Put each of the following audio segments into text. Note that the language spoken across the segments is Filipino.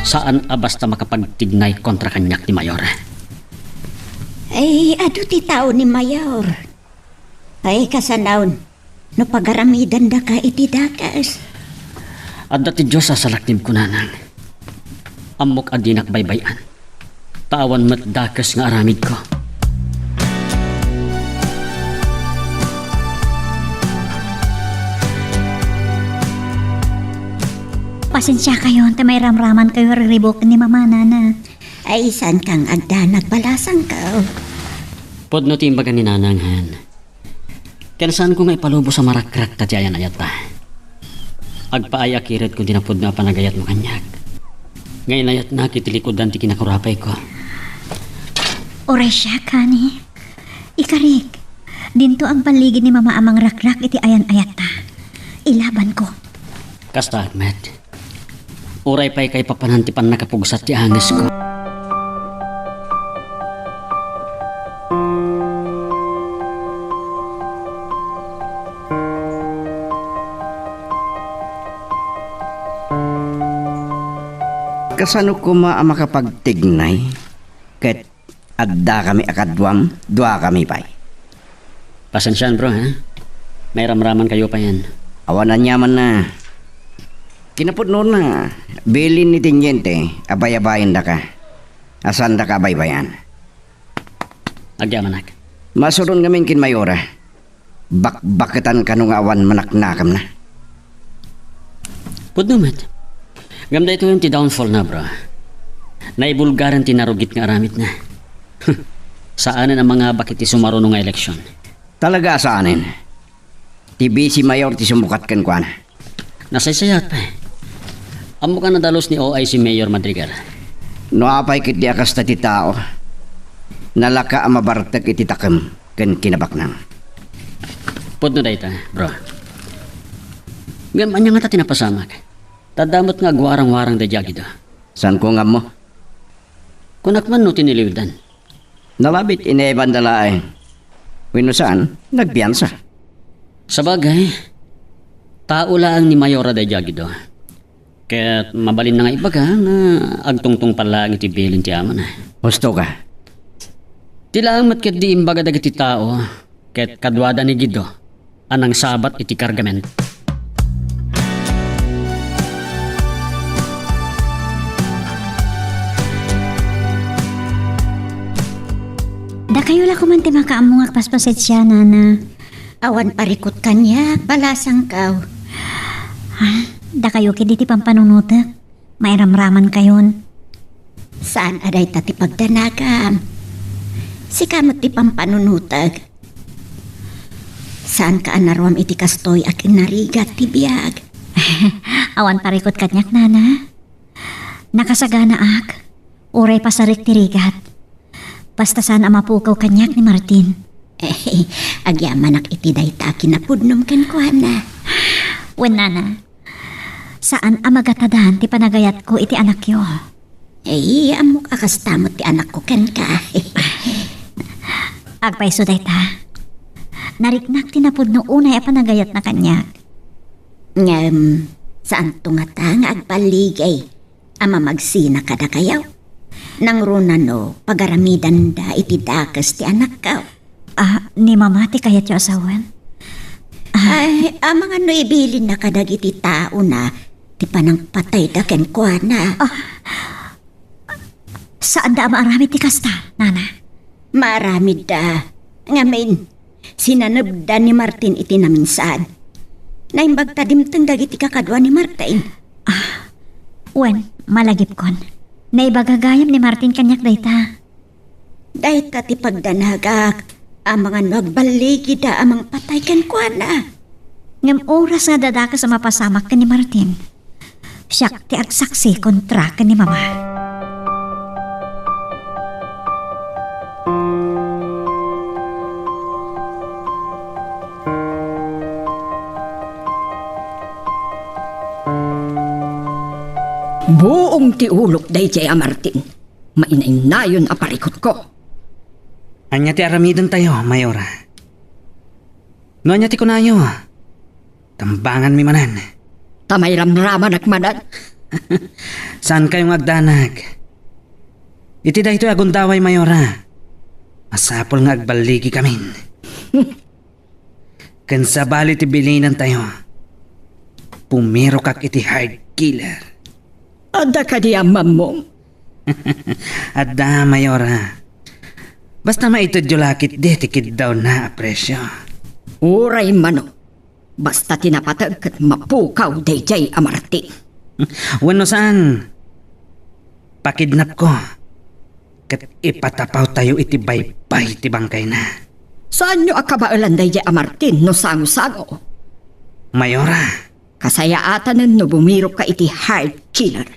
Saan basta makapagtignay kontra kanyak ni Mayor? Ay, ado ti tao ni Mayor. Ay, kasanaon. No pagaramidan da ka iti dakas. At dati Diyos sa salaktim ko nanang. Amok adinak baybayan. Tawan mat dakas nga aramid ko. Pasensya kayo, te may ramraman kayo riribok ni Mama Nana. Ay, saan kang agda nagbalasang ka? Podno timbagan ni nananghan. Kaya saan ko nga ipalubo sa marakrak tati ayan ayat ta. Agpaay akiret ko dinapod na panagayat mo kanyak. Ngayon ayat na kitilikodan ti kinakurapay ko. Oray siya, kani. Ikarik, dinto ang paligid ni Mama amang rakrak iti ayan ayat ta. Ilaban ko. Kasta Ahmed. Uray pa'y kay papanantipan nakapugsat ti angis ko. Kasano ko makapagtignay? Ket adda kami akadwam, dua kami pa'y. Pasensyan bro ha. May ramraman kayo pa yan. Awanan nyaman na. Kinapod noon na, bilin ni Tinyente, abay-abayin da ka. Asan da ka baybayan? Agyaman ak. Masuron kami kin Mayora. Bakbaketan ka nung awan manaknakam na. Pudnumat. Gamda ito yung ti downfall na bro. Naibulgaran ti narugit nga aramit na. Saanan ang mga bakit ti sumarunong nga eleksyon? Talaga saanin? Ti si Mayor ti sumukat kan kuan. Nasaysayat pa. Amo ka nadalos ni OI si Mayor Madrigal. No apay kit di akas ti tao. Nalaka ang mabartag iti takem ken kinabaknang. Pudno da ita, bro. Gamanya nga ta tinapasamak. Tadamot nga guwarang-warang da jagido. San ko nga mo? Kunakman no tiniliwdan. Nalabit ineban dalaay. Wino saan? Nagbiyansa. Sabagay, tao lang ni Mayora da jagido. Kaya't mabalin na nga ibaga nga agtungtong pala ang itibilin ti ama na. Gusto ka? Tila ang matket di imbaga dagiti tao, kaya't kadwada ni Gido, anang sabat iti kargament. Da kayo la kumanti makaamong agpaspaset siya, Nana. Awan parikot kanya, balasang ka. Da kayo kiti pampanunutak. May ramraman kayon. Saan aday tati pagdanagam? Si kamot ti pampanunutag. Saan ka anaruam iti kastoy aking narigat ti biyag? Awan parikot kanyak, Nana. Nakasagana ak. Uray pasarik ti rigat. Basta sana mapukaw kanyak ni Martin. Agyamanak iti dayta kinapudnom ken kuana. Wen, Nana. Saan amagatadahan ti panagayat ko iti anak yo? Amok akastamot ti anak ko ken ka. Agpaiso dayta. Nariknak tinapod no unay a panagayat na kanyak. Saan tungata nga agpaligay? Ama magsina kada kayaw. Nang runa no, pagaramidan da iti dakas ti anak ka. Ni Mama ti kayat yo asawan? Mga no ibilin na kadag iti tao na ti panang patay da ken kuana. Saan da maarami ti kasta, Nana? Marami da. Ngamin, sinanabda ni Martin iti naminsan. Naimbag tadimtang dagiti kakadwa ni Martin. Wen, malagip kon. Naibagagayam ni Martin kanyak dayta. Dayta ti pagdanagak, ang mga nagbaligi da amang patay ken kuana. Ngam oras nga dadaka sa mapasamak ka ni Martin. Siyak ti agsaksi kontra ka ni Mama. Buong tiulok day jaya Martin. Mainay-nayon aparikot ko. Anya ti aramidan tayo, Mayora. No anya ti kunayo. Tambangan mi manan. Tamay ramraman akmanan. Saan kayong agdanag? Iti daytoy agundaway mayora. Masapol nga agbaligi kamin. Kan sabali ti bilinan tayo. Pumiro kak iti hard killer. Ada ka di amam mo. Adda mayora. Basta maitudyo lakit di tikid daw na apresyo. Uray mano. Basta tinapatag kat mapukaw dayjay a Martin. Wano saan? Pakidnap ko. Kat ipatapaw tayo iti baybay ti bangkay na. Saan nyo akabaalan dayjay a Martin no sango-sango? Mayora. Kasayaatan no bumirok ka iti hard killer.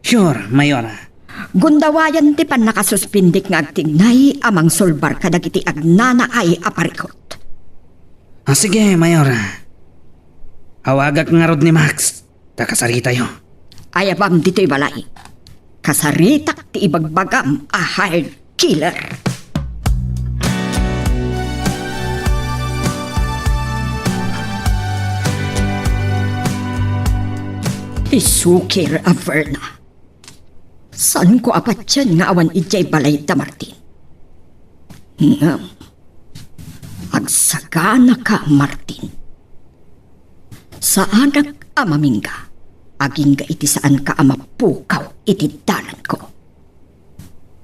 Sure, Mayora. Gundawayan ti pan nakasuspindik nga agtingnay amang sulbar kadag iti agnana ay aparikot. Sige, Mayora. Awagak nga rod ni Max. Takasari tayo. Ayabam dito'y balay. Kasaritak ti ibagbagam a hard killer. Isukir a Verna. Saan ko apat yan nga awan ijay balay da Martin? Ngam. Agsagana ka, Martin. Saanak amamingga, aging ga iti saan ka amapukaw iti dalan ko.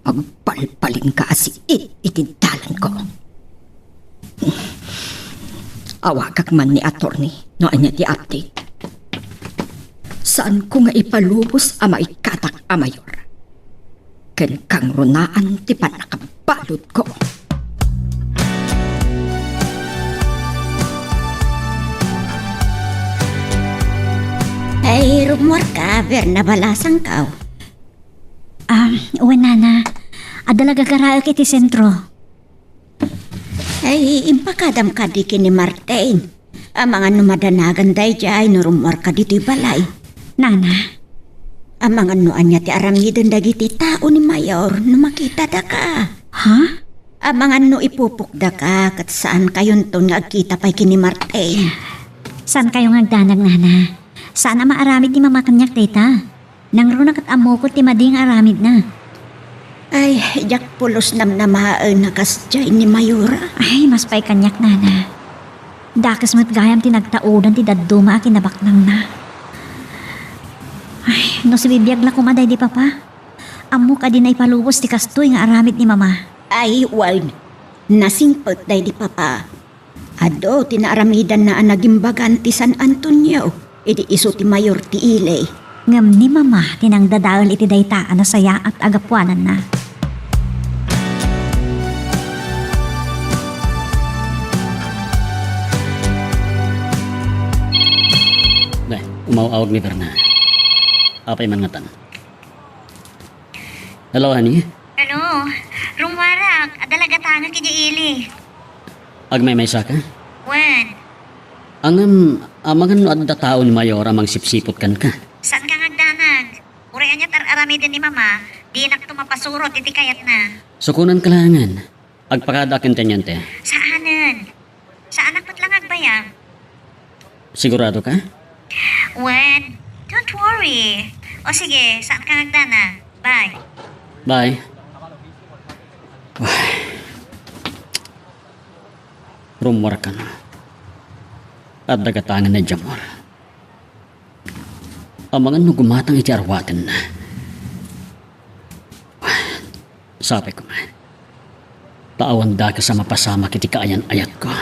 Agpalpaling ka asiit iti dalan ko. Awagak man ni attorney no anya ti update. Saan ko nga ipalubos ama ikatak a mayor? Ken kang runaan ti panakabalot ko. Ay, rumor ka, Verna balasang ka. Uwan nana, adalaga garaal kiti sentro. Ay, impakadam ka di kini Martin. Ang mga numadanagan day jay, no rumor ka dito'y balay. Nana, Ang mga nuan niya ti aramidon dagiti tao ni Mayor, no makita da ka. ha? Ang mga no ipupukda ka, kat saan kayon to nga agkita pa'y kini Martin. Saan kayong agdanag, nana? Sana maaramid ni mama kanyak, tita. Nang runak at amokot ti mading aramid na. Ay, jak pulos namnamaan na kasjay ni Mayora. Ay, mas pa'y kanyak, nana. Dakas mo't gayam tinagtaudan ti dadduma kinabaklang na. Ay, no si bibiyag la kumaday di papa. Amo ka din ay palubos ti kastoy nga aramid ni mama. Ay, wal, nasingpot day di papa. Ado, tinaaramidan na anagimbagan ti San Antonio. Idi iso ti Mayor ti Ile. Ngam ni mama tinang dadaol iti daytaan na saya at agapuanan na. Dahil, umawawag ni Verna. Apay man nga tan. Hello, honey. Hello, rumwarak, adalaga tangan kiti ili. Agmay may saka? Wen, Amangan no adda tao ni Mayor amang sipsipot kan ka. saan kang agdanag? Urayan niya aramidin ni mama, di nak tumapasurot iti kayat na. Sukunan kalangan. Agpakadakin tenyante. Saanan? Saan akot lang agbayang? Sigurado ka? Wen, don't worry. O sige, saan kang agdana? Bye. Bye. Rumor ka na. At dagatangan na Jamor. Ang mga nugumatang iti arwaten na. Sabi ko man, taawan da ka sa mapasama kiti kaayan ayat ko.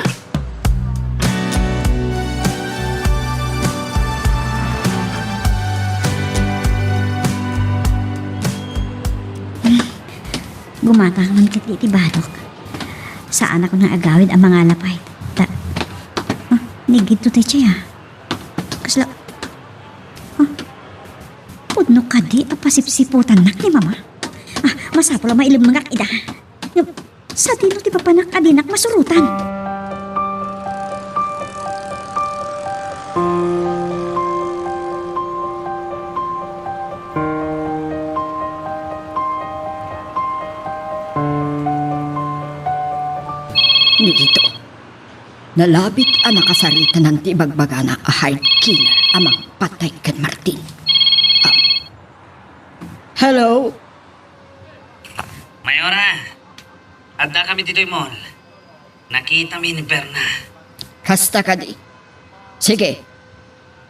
Gumatang man kiti iti barok. Saan ako nang agawid ang mga lapay? Nigito tayo siya. Kasla... Pudno ka di apasipsiputan nak ni mama. Masapula mailom mga ida. Sa dino ti papanak adinak masurutan. Nigito. Nalabit ang nakasarita ng tibagbaga na a hard killer amang patay kan Martin. Hello? Mayora, adda kami dito'y mall. Nakita mi ni Berna. Kasta ka di. Sige,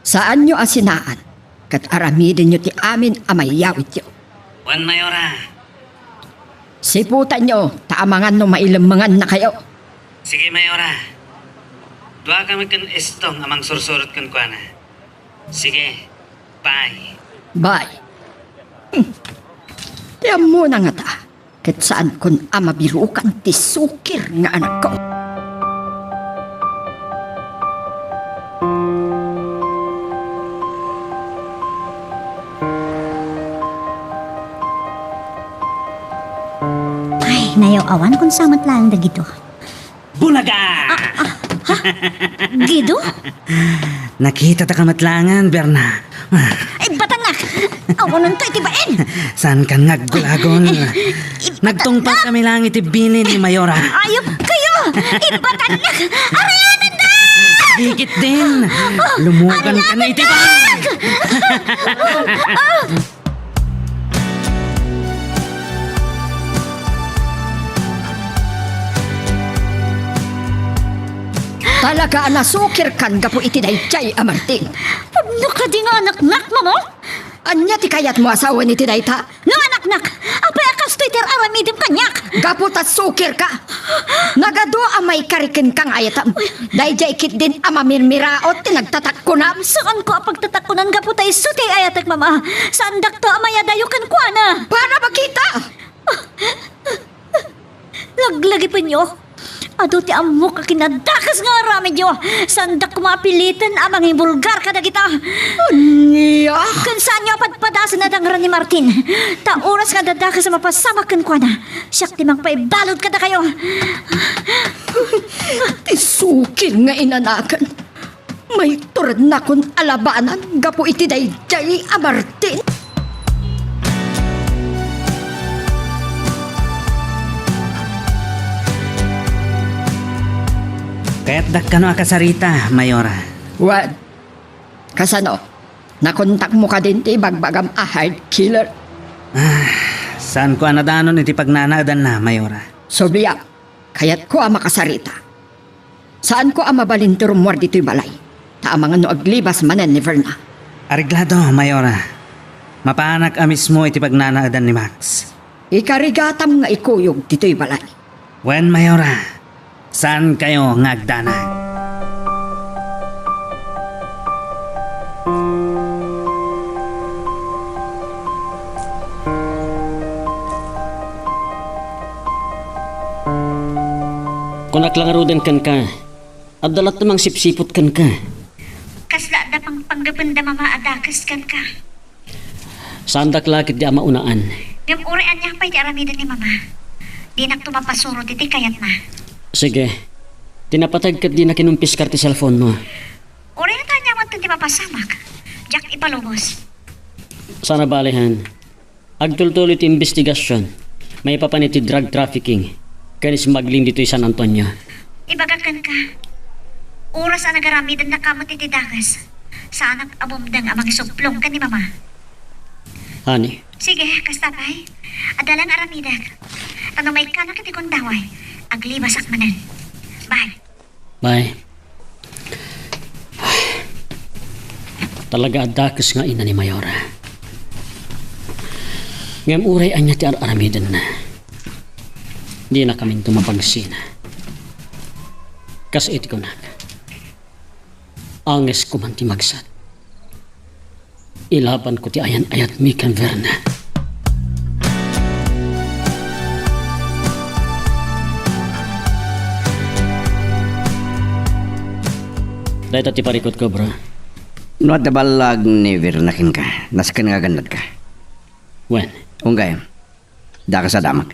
saan nyo asinaan? Kat aramidin nyo ti amin amayawit yo. Wan Mayora. Siputan nyo, taamangan no mailamangan na kayo. Sige Mayora. Dua kami kan estong amang sursurot kan kuana. Sige, bye. Bye. Tiyan mo na nga ta. Kat saan kun amabirukan ti sukir nga anak ko. Ay, nayaw awan kung samat lang dagito. Bulaga! Gido? Nakita ta kamatlangan, Berna. Ay, batanak! Awanan to itibain! Saan ka naggulagon? Nagtungpal kami lang itibinin ni Mayora. Ayop kayo! Ibatanak! Arayanan na! Higit din. Lumugan ka na itibag! Talaga nasukir kan gapo iti dayjay a Martin. Ano ka di nga anak-nak, mamo? Anya ti kayat mo asawa ni Tidayta? No anak-nak! Apay akas Twitter aramidim kanyak! Gapo ta sukir ka. Nagado a may karikin kang ayatam. Dayjay kit din a mamirmiraot ti nagtatak ko na. Saan ko apagtatakunan ka po tayo suti ayatek, mama? Saan dakto amaya dayukan ko, ana? Para makita. Laglagi pa nyo. Ado ti amok kinadakas nga rami nyo. Sandak kumapilitan amang ibulgar ka na kita. Anya? Kan saan nyo padpadasan na dangran ni Martin. Ta oras nga dadakas sa mapasamakan ko na. Siyak timang paibalod ka na kayo. Ti sukir nga inanakan. May turad na kun alabanan. Gapo iti dayjay a Martin. Kaya't dakkano akasarita, Mayora. What? Kasano? Nakontak mo ka din ti bagbagam a hard killer. Saan ko anadanon iti pagnanaadan na, Mayora? So biya, kayat ko a makasarita. Saan ko a mabalinturum war dito'y balay? Taamangan no aglibas manen ni Verna. Ariglado, Mayora. Mapanak a mismo iti pagnanaadan ni Max. Ikarigatam nga ikuyog dito'y balay. Wen, Mayora. Saan kayo ngagdana? Kung naklangarudan kan ka, at dalat namang sipsipot kan ka. Kasla da pang panggapanda mama adakas kan ka. Saan daklakit di ama unaan. Yung urian niya pa'y ti aramidan ni mama. Di nak tumapasuro diti kayat na. Sige, tinapatag kat di na kinumpis karti cellphone mo. Urian ta niya man ti mapasamak. Jack ipalubos. Sana balihan. Agtultuloy ti investigasyon. May papaniti drug trafficking. Kanis magling dito San Antonio. Ibagakan ka. Oras ang nagaramidan na kamot iti dagas. Sa anak abumdang amang isuplong ka ni mama. Honey, Sige, kastapay. Adalang aramidan. Tanong may kanak iti kundaway. Aglibas akmanan. Bye. bye. Talaga adakas nga ina ni Mayora. Ngam uray anya ti aramidan na. Di na kaming tumapagsina. Kas iti ko na. Anges ko man ti magsat. Ilaban ko ti ayan ayat mi kan Verna. Dahil ti parikot ko, bro. No at balag ni Vernakin ka. Naskan nga ganad ka. Wen, Unggay. Da ka sa damak.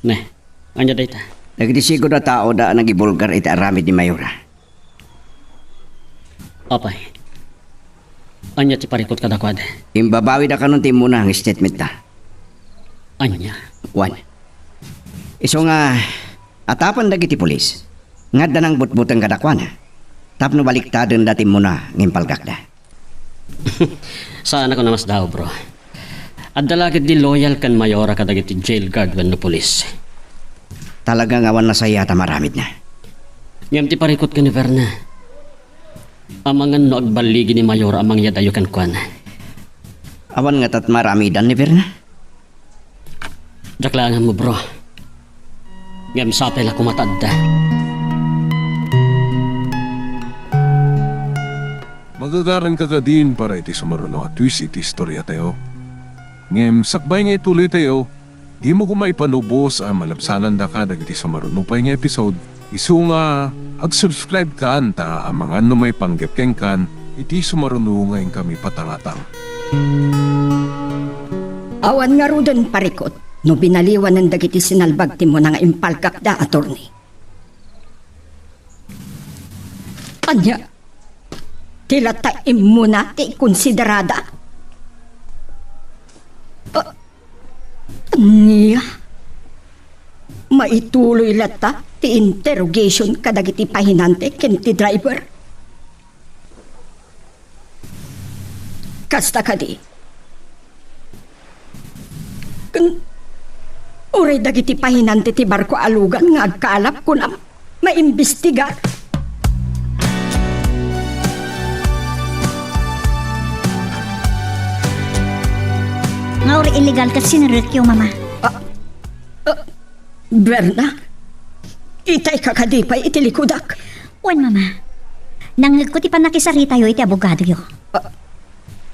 ne, anya data. Nagdisigo na tao da nagibulgar iti aramid ni Mayora. Apay. Anya ti parikot kadakwad. Imbabawi da ka nun ti muna ang statement ta. Anya. One. Iso nga, atapan dagiti pulis. Nga danang butbutang kadakwan. Tapno baliktadon dati mo na ngimpalgak da. Saan ako namas daw, bro? At dalagit di loyal kan mayora kadagiti jail guard when no police. Talagang awan na saya ta maramid na. Ngam ti parikot ka ni Verna. Amangan no agbaligi ni Mayor amang yadayo kan kwan. Awan nga tat maramidan ni Verna. Jaklangan mo, bro. Ngam sapay la kumatadda. Magagaran ka din para iti sumaruno at twist iti istorya tayo. Ngem sakbay nga ituloy tayo, di mo kumaipanubos ang malapsanan da ka dagiti sumaruno pa nga episode. Isu nga ag-subscribe ka anta ang mga ano may panggapkeng kan iti sumaruno ngayon kami patangatang. Awan nga rudan parikot, no binaliwan ng dagiti sinalbag ti mo nga impalkak da, attorney. Anya, tila taim mo na ti konsiderada. Anya, maituloy lata ti interrogation kadagiti pahinante ken ti driver. Kasta kadi. Uray dagiti pahinante ti barko alugan nga agkalap ko na maimbestigar. Nga uri illegal ka sinurikyo, mama. Berna, itay kakadipay iti likudak. Wan, mama. Nangag ko ti panakisarita yo iti abogado yo.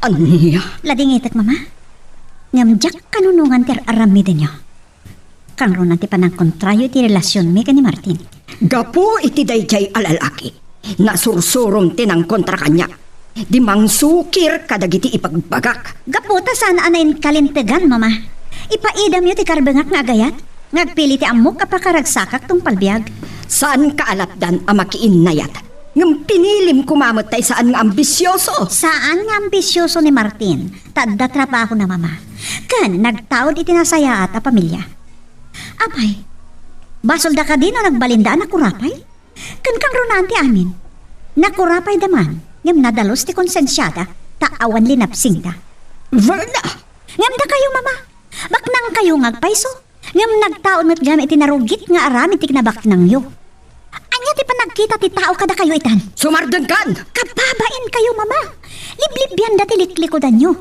Aniya? Lading itak, mama. Ngamjak kanunungan ti aramiden nyo. Kang ron ti panang kontrayo iti relasyon mi ka ni Martin. Gapo iti dayjay alalaki. Nasursurong tinang kontra kanya. Di mangsukir kadagiti ipagbagak. Gaputa sana anayin kalintegan, mama. Ipaidam yo ti karbengak nga agayat. Ngagpili ti amok apakaragsakak tong palbiag. Saan kaalapdan ang makiinnayat? Ngam pinilim kumamot tay saan nga ambisyoso. Saan nga ambisyoso ni Martin? Tadda trabaho na, mama. Kan, nagtaod iti nasaya at a pamilya. Apay, basol da ka din o nagbalindaan na kurapay? Kan kang runanti amin. Nakurapay daman, ngam nadalos ti konsensyada, taawan linapsing da. Verna! Ngam da kayo, mama. Baknang kayo ngagpayso. Ngam nagtaon met gamit tinarugit nga aramid ti knabaknang yo. Anya ti panagkita ti tao kada kayo itan. Sumardengkan! Kababain kayo, mama. Liblibyan dati liklikodan nyo.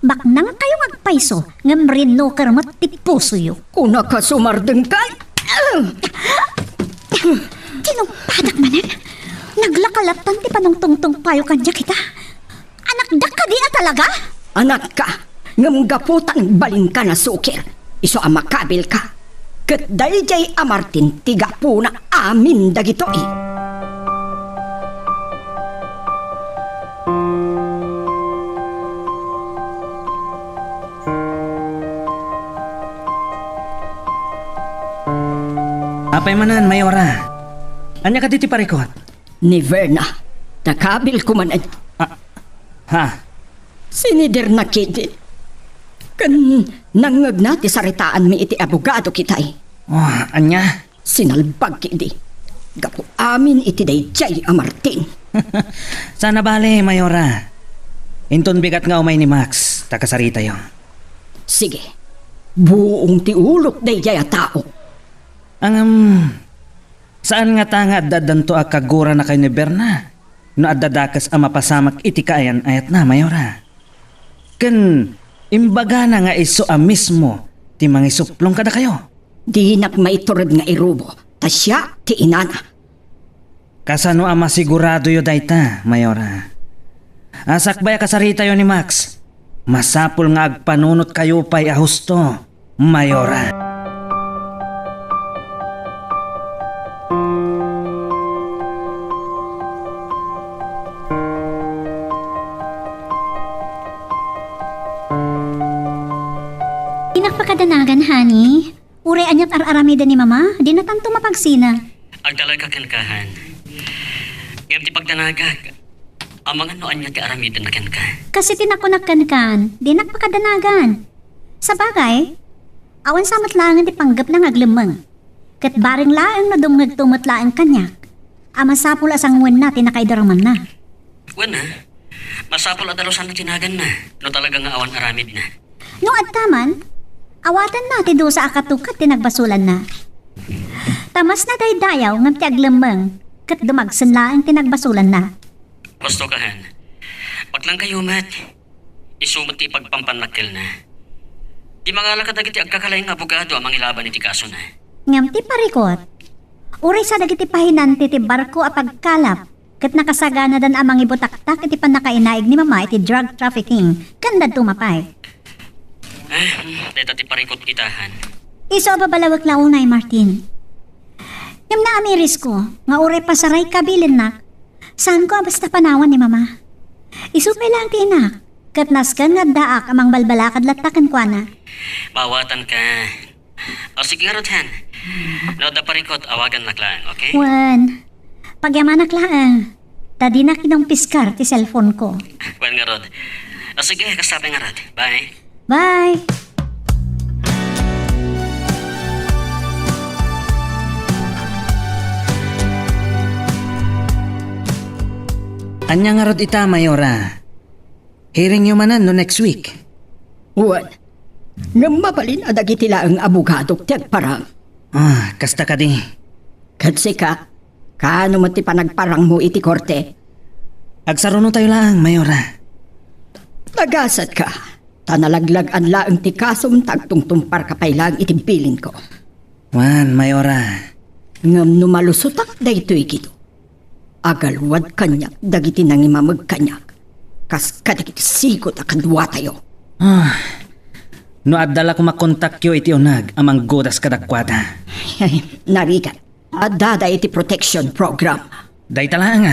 Baknang kayo ngagpayso, ngam rinno karmat ti puso yo. Kuna ka sumardengkan! Tinumpadak manan. Naglakalatan ti panungtungtong payo kanya kita. Anak dak ka di na talaga? Anak ka! Ngam gaputan balin ka na sukir. Iso ang makabil ka. Ket dayjay a Martin tiga po na amin dagito eh. Apay manan, Mayora. Anya ka diti parikot? Ni Verna, nakabil ko man Ha? sinider na kidi. Kan nangag na ti saritaan mi iti abogado kita eh. Oh, anya? Sinalbag kidi. Gapo amin iti dayjay a Martin. Sana bale, Mayora. Inton bigat nga umay ni Max, takasarita yo. Sige, buong ti ulok dayjay a tao. Saan nga tanga dadanto a kagura na kay ni Berna? No adadakas a mapasamak iti kaayan ayat na, Mayora. Ken, imbaga na nga iso a mismo, ti mangisuplong kada kayo. Di nak maiturod nga irubo, tasya ti inana. Kasano a masigurado yo dayta, Mayora? Asakbay kasarita yo ni Max. Masapul nga agpanunot kayo pa'y ahusto, Mayora. Inakpakadanagan, honey. Ure anyat ar-aramida ni mama, di na tanto mapagsina. Ang talaga kankahan. Ngam ti pagdanagag. Amangan no anya ti aramidan na ka. Kasi tinakunakkan-kan, di nakpakadanagan. Sa bagay, awan samat langan ti panggap na ngaglemeng. Kat baring laang na dumngag tumot laang kanyak, Amasapul asang wen natin nakaidaraman na. Wan na, masapol at dalosan na tinagan na. No talaga nga awan aramid na. No adtaman, awatan natin do sa akatukat tinagbasulan na. Tamas na daydayaw ng tiaglamang kat dumagsan laang tinagbasulan na. Gusto kahan. Wag lang kayo, Mat. Isumot ti pagpampanakil na. Di mga lakadagiti agkakalayang abogado ang mangilaban iti kaso na. Ngam ti parikot, uray sa dagiti pahinanti ti barko a pagkalap kat nakasagana dan amang ibutaktak iti panakainaig ni mama iti drug trafficking kandad tumapay. Dito ti parikot itahan. Iso babalawak launay, Martin. Yung naamiris ko, nga uray pasaray kabilin nak, saan ko basta panawan ni mama? Isupay lang ti inak, kat naskan nga daak amang balbalakad latakan kwa na. Bawatan ka. O sige nga Rodhan. No, da parikot, awagan na lang, okay? Wan, pagyamanak lang. Tadi na kinong piskar ti cellphone ko. Wan nga Rod. O sige, kasabi nga Rod. Bye. Bye! Anya nga rod ita, Mayora. Hearing nyo manan no next week. Wan, nga mabalin adagiti laang abogado tiyag parang. Kasta ka di. Kasi ka, kaano mo ti panagparang mo iti korte? Agsaruno tayo lang, Mayora. Nagasat ka, tanalaglag ang laang ti kasum tagtungtumpar kapay lang iti bilin ko. Wan, Mayora. Ngam numalusutak da ito'y gito. Agalwad kanyak dagiti nangimamag kanyak. Kas kadagiti sigot akadwa tayo. No adala ko makontakyo iti unag amang godas kadakwada. Ay, narigat. Adada iti protection program. Day talang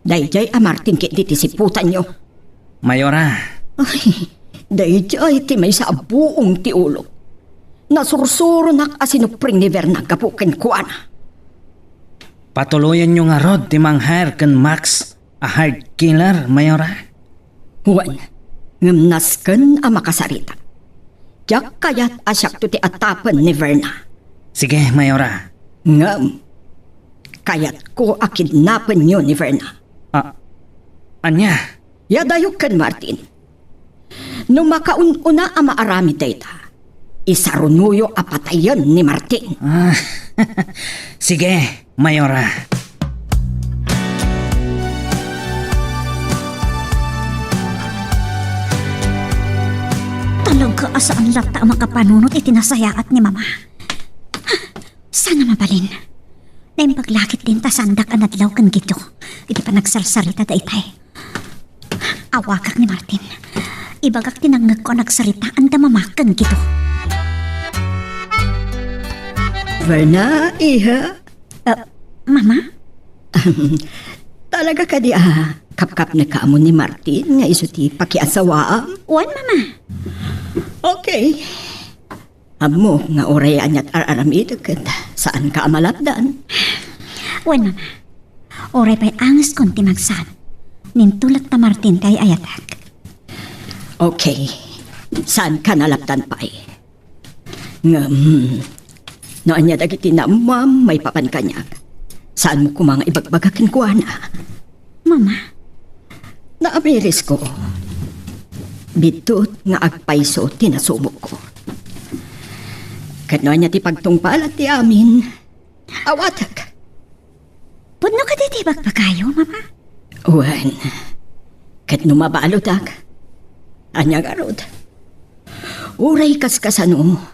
Dayjay amartin kit diti siputan nyo. Mayora. Ay, dayjay ti may sa buong ti ulo. Nasursuro nak asinupring ni Verna kapukin kuana. Patuloyan nyo nga rod ti manghire kan Max a hard killer, Mayora. Juan, ngamnasken a makasarita. Diyak kayat asyak to ti atapan ni Verna. Sige, Mayora. Ngam, kayat ko a kidnapan nyo ni Verna. Anya? Yadayok kan Martin. Nung makaununa a maarami data, isarunuyo a patayon ni Martin. Sige, Mayora. Talaga asaan lata ang makapanunot itinasayaat ni mama. Sana mabalin. Na yung paglakit din tasandak ang nadlaw kan gito. Iti pa nagsarsarita da itay. Awakak ni Martin. Ibagak tinangag ko nagsarita ang damamakan gito. Verna, iha. Mama? Talaga ka di kapkap na kaamon ni Martin nga iso ti pakiasawaam. Wan, mama. Okay. Amo nga orayan at araramid kat saan ka amalapdan. Wan, mama. Oray pa'y angas konti magsad. Nintulak ta Martin kay ayatak. Okay. Saan ka nalapdan pa eh? Nga, noanya dagiti na may papan kanyag. Saan mo ko mga ibagbagakin ko na? Mama? Naamiris ko. Bitot nga agpaiso tinasubok ko. Kanoanya ti pagtungpal at ti amin. Awatag. Pudno ka ditibag pa kayo, mama? Uwan. Kat numabalotag. Anya garod. Uray kaskasano.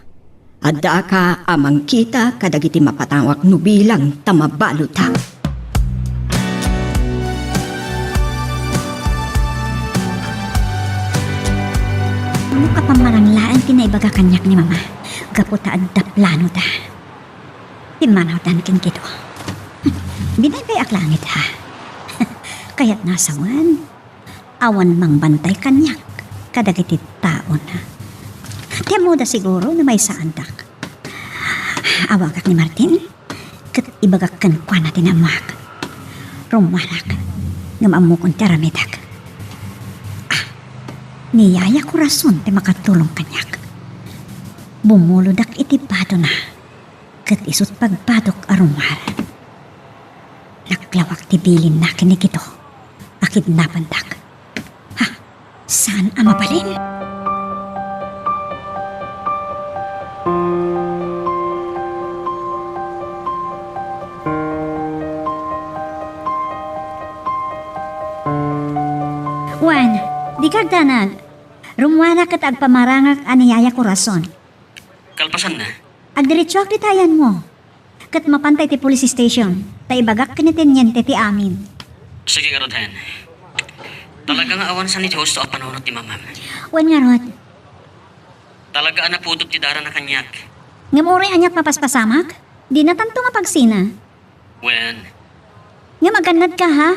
Adda ka amang kita kadagiti mapatawak no bilang tamabalotag. Ano ka pamaranglaan tinaibaga kanyak ni mama? Gaputa adda plano da. Timanaw dan kin kito. Binaybay aklangit ha. Kaya't nasawan. Awan mang bantay kanyak. Kadagiti taon ha. Tiyamuda siguro na may saandak. Awagak ni Martin. Kat ibagak kan kwa natin amak. Rumalak. Ngamamukon teramitak. Niyaya ko rason ti makatulong kanyak. Bumuludak iti bado na. Kat isot pagpadok arumar. Naglawak ti bilin na kinigito. Akid napandak. Ha? Saan ang mabalin? Juan, di kag danag. Rumwana kat agpamarangak aniyaya ko rason. Kalpasan na. Agdiretso akditayan mo. Kat mapantay ti police station. Ta ibagak kinitinyente ti amin. Sige nga, Rodhan. Talaga nga awan sa ni Diyos to panunot ni Mamam. Wan nga rod. Talaga napudot ti dara na kanyak. Ngamuri anyat mapaspasamak? Di na tanto nga pagsina. Wen, Nga magandad ka ha?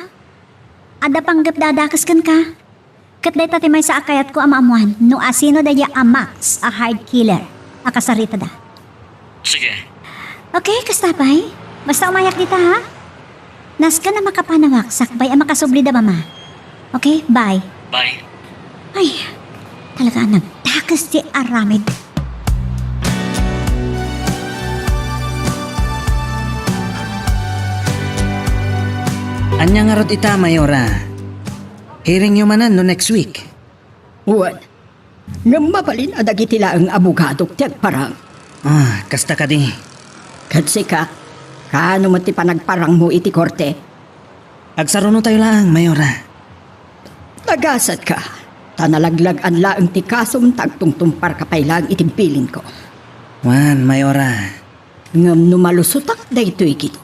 Ada panggap dadakas kan ka? Kat day tatimay sa akayat ko amamuan no asino daya amax a hard killer. Akasarita da. sige. Okay, kastapay. Basta umayak dita ha? Nas ka na makapanawak sakbay ang makasubli da mama. Okay, bye. Bye. Ay, talaga nagtakas si Aramid. Anya nga rod ita, Mayora. Hearing nyo manan no next week. Wan, nga mabalin adagiti ang abogado tiyag parang. Kasta ka di. Katsi ka, kaano mo ti panagparang mo iti korte? Agsaruno tayo lang, Mayora. Nagasat ka, tanalaglagan laang ti kasum tagtungtumpar kapay lang itimbilin ko. Wan, Mayora. Ngam numalusutak da ito ikito.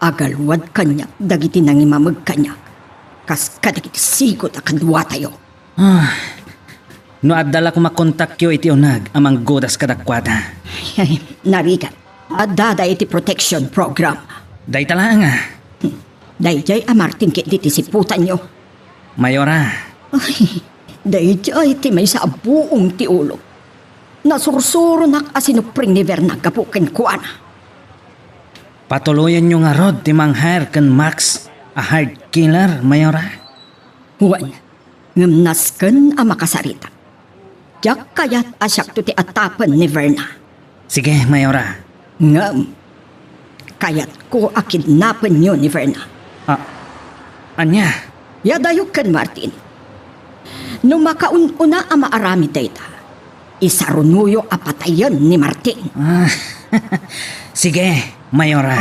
Agalwad kanyak dagiti nangimamag kanyak. Kas kadagiti sigot akadwa tayo. No adala ko makontak yo iti unag amang godas kadakwada. Ay, narigat, adada iti protection program. Day tala nga. Dayjay amartin kit diti siputan nyo. Mayora. Ay, dayjay ti may sa buong ti ulo. Nasursuro nak asinupring ni Verna kapukin kuana. Patuloyan nyo nga rod ti manghire kan Max a hard killer, Mayora. Huwan, ngamnasken ang makasarita. Diyak kayat asyak to ti atapan ni Verna. Sige, Mayora. Ngam, kayat ko akidnapan nyo ni Verna. Anya? Yadayok kan Martin. Nung makaununa ang maarami data, isarunuyo apatayan ni Martin. Sige, Mayora.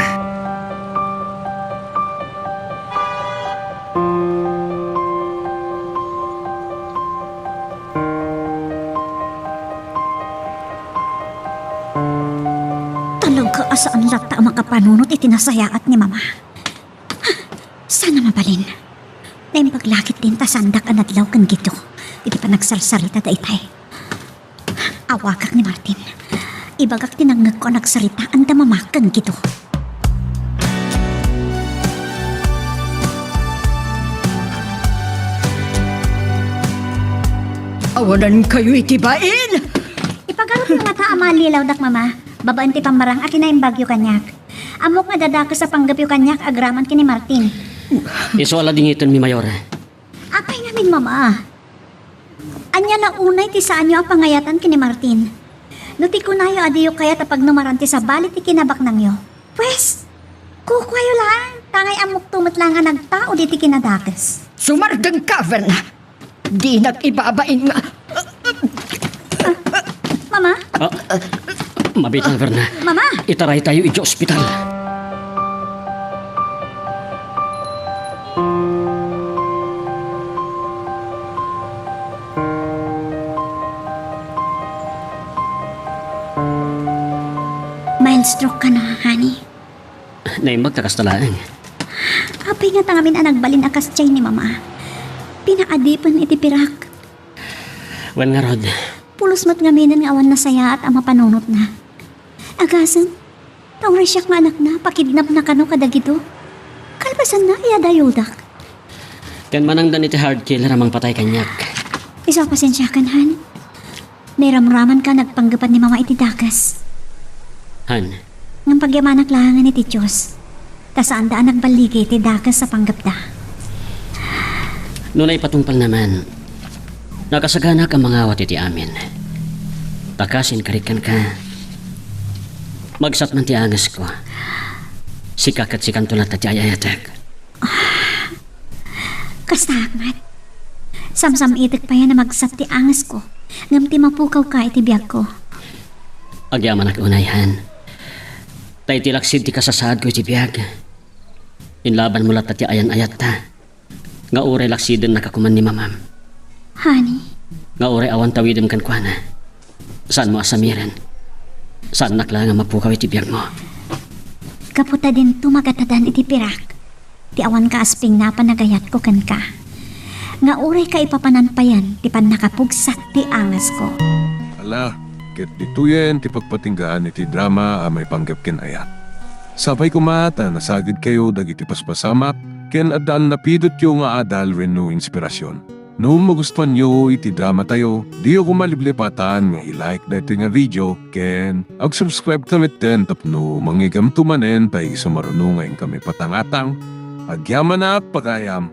Talaga asaan lata ang makapanunot itinasayaat ni mama. Sana mabalin. Na yung paglakit din tasandak ang nadlaw kan gito. Iti pa nagsarsarita da itay. Awakak ni Martin. Ibagak tinangag ko nagsarita ang damamakan gito. Awalan kayo itibain! Ipagalot yung nga ta amalilaw dak mama. Babaan ti pamarang akin na yung bagyo kanyak. Amok nga dadaka sa panggapyo kanyak agraman kini Martin. Iso ala dingiton mi Mayora. Apay namin mama. Anya na unay ti saan nyo ang pangayatan kini Martin. Nuti ko na yo adiyo kaya tapag numaranti sa balit ti kinabak nang yo. Pwes, kukwayo lang. Tangay amok tumat lang nga nagtao di ti kinadakas. Sumardang ka, Verna! Di nag-ibabain nga. Mama? Mabitang, Verna. Mama? Itaray tayo iti ospital. Mild stroke ka na, honey. Naimbag kakastalaang. Apay nga tangamin ang nagbalin akas chay ni mama. Pinaadipan iti pirak. Wen nga rod. Pulos mat ngaminan nga awan na saya at ang mapanunot na. Agasan, taong resyak nga anak na, pakidnap na kano kadagito. Kalpasan na, iyadayodak. Kan manang dan iti hard killer amang patay kanyak. Isa pasensya kan, Han. Niramraman ka nagpanggapan ni mama iti dakas. Han, Ngang pagyamanak lahangan iti Diyos. Tasaan daan nagbaligi iti dakas sa panggapda. nunay patungpal naman. Nakasagana ka mga awat iti amin. Takasin karikan ka. Magsat man ti angas ko. Sikakat si kanto na tadyaya yatek. Kasta Ahmad. Samsam itik pa yan na magsat ti angas ko. Ngam ti mapukaw ka iti biyag ko. Agyaman ak unayhan. Tay tilaksid ti kasasad ko iti biyag. Inlaban mo latat ti ayan ayat ta. Nga ure laksiden nakakuman ni mamam. Honey, Nga ure awan tawidem kan kwa na. Saan mo asamiran? Saan nakla nga mapukaw iti biyag mo? kaputa din tumagatadan iti pirak. Ti awan ka asping na panagayat ko kan ka. Nga uray ka ipapanan pa yan, ti pan nakapugsak ti angas ko. Ala, ket dituyen ti pagpatinggaan iti drama a may panggap ken ayat. Sabay kumata nasagid kayo dagiti paspasamak ken adal napidot yo nga adal renno inspirasyon. No magustuhan nyo iti drama tayo, di ako maliblipatan nga i-like dito nga video ken ag-subscribe tamit din tapno mangigam tumanen tayo sa marunungan kami patangatang agyaman na pagayam.